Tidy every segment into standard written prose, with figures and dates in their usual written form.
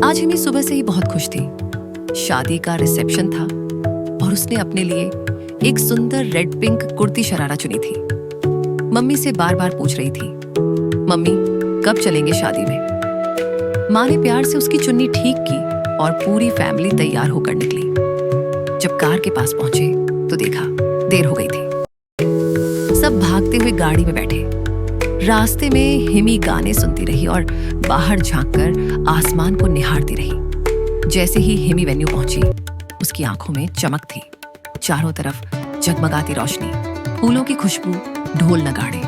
आज हिमी सुबह से ही बहुत खुश थी। शादी का रिसेप्शन था और उसने अपने लिए एक सुंदर रेड पिंक कुर्ती शरारा चुनी थी। मम्मी से बार बार पूछ रही थी, मम्मी कब चलेंगे शादी में। माँ ने प्यार से उसकी चुन्नी ठीक की और पूरी फैमिली तैयार होकर निकली। जब कार के पास पहुंचे तो देखा देर हो गई थी। सब भागते हुए गाड़ी में बैठे। रास्ते में हिमी गाने सुनती रही और बाहर झांककर आसमान को निहारती रही। जैसे ही हिमी वेन्यू पहुंची, उसकी आंखों में चमक थी। चारों तरफ जगमगाती रोशनी, फूलों की खुशबू, ढोल नगाड़े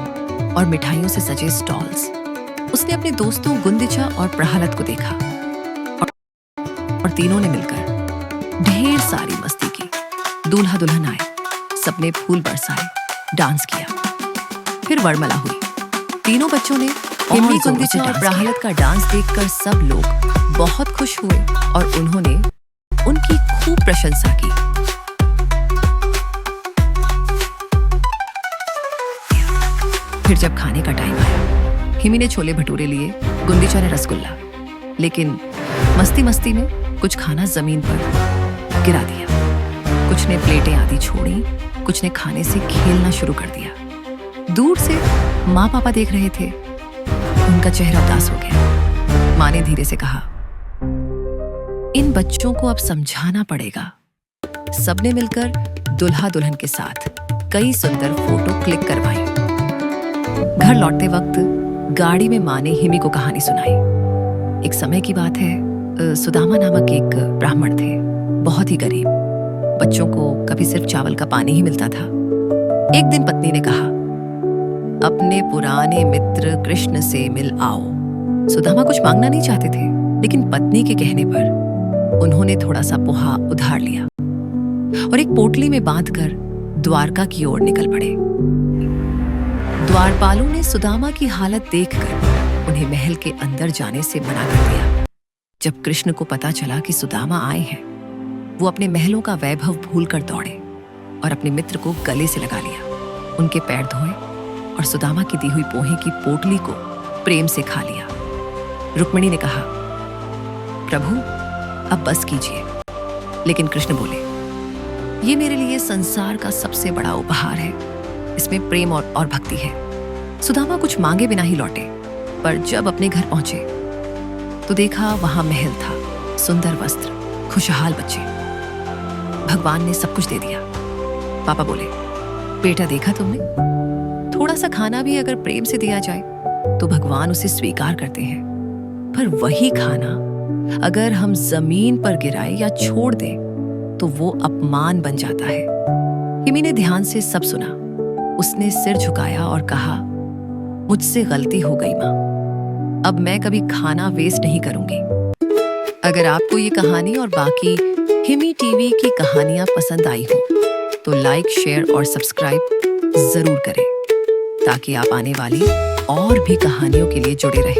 और मिठाइयों से सजे स्टॉल्स। उसने अपने दोस्तों गुंदिचा और प्रहलाद को देखा और तीनों ने मिलकर ढेर सारी मस्ती की। दूल्हा दुल्हन आए, सबने फूल बरसाए, डांस किया। फिर वरमाला हुई। तीनों बच्चों ने हिमी, गुंदिचा और प्रहलाद का डांस देखकर सब लोग बहुत खुश हुए और उन्होंने उनकी खूब प्रशंसा की। फिर जब खाने का टाइम आया, हिमी ने छोले भटूरे लिए, गुंदिचा ने रसगुल्ला। लेकिन मस्ती मस्ती में कुछ खाना जमीन पर गिरा दिया। कुछ ने प्लेटें आधी छोड़ी, कुछ ने खाने से खेलना शुरू कर दिया। दूर से माँ पापा देख रहे थे। उनका चेहरा उदास हो गया। माँ ने धीरे से कहा, इन बच्चों को अब समझाना पड़ेगा। सबने मिलकर दुल्हा दुल्हन के साथ कई सुंदर फोटो क्लिक करवाई। घर लौटते वक्त गाड़ी में माँ ने हिमी को कहानी सुनाई। एक समय की बात है, सुदामा नामक एक ब्राह्मण थे, बहुत ही गरीब। बच्चों को कभी सिर्फ चावल का पानी ही मिलता था। एक दिन पत्नी ने कहा, अपने पुराने मित्र कृष्ण से मिल आओ। सुदामा कुछ मांगना नहीं चाहते थे, लेकिन पत्नी के कहने पर उन्होंने थोड़ा सा पोहा उधार लिया और एक पोटली में बांधकर द्वारका की ओर निकल पड़े। द्वारपालों ने सुदामा की हालत देखकर उन्हें महल के अंदर जाने से मना कर दिया। जब कृष्ण को पता चला कि सुदामा आए हैं, वो अपने महलों का वैभव भूलकर दौड़े और अपने मित्र को गले से लगा लिया। उनके पैर धोए और सुदामा की दी हुई पोहे की पोटली को प्रेम से खा लिया। रुक्मिणी ने कहा, प्रभु अब बस कीजिए। लेकिन कृष्ण बोले, ये मेरे लिए संसार का सबसे बड़ा उपहार है। इसमें प्रेम और भक्ति है। सुदामा कुछ मांगे बिना ही लौटे, पर जब अपने घर पहुंचे तो देखा वहां महल था, सुंदर वस्त्र, खुशहाल बच्चे। भगवान ने सब कुछ दे दिया। पापा बोले, बेटा देखा तुमने, थोड़ा सा खाना भी अगर प्रेम से दिया जाए तो भगवान उसे स्वीकार करते हैं, पर वही खाना अगर हम जमीन पर गिराए या छोड़ दें तो वो अपमान बन जाता है। हिमी ने ध्यान से सब सुना। उसने सिर झुकाया और कहा, मुझसे गलती हो गई माँ, अब मैं कभी खाना वेस्ट नहीं करूंगी। अगर आपको ये कहानी और बाकी हिमी टीवी की कहानियां पसंद आई हो तो लाइक, शेयर और सब्सक्राइब जरूर करें, ताकि आप आने वाली और भी कहानियों के लिए जुड़े रहें।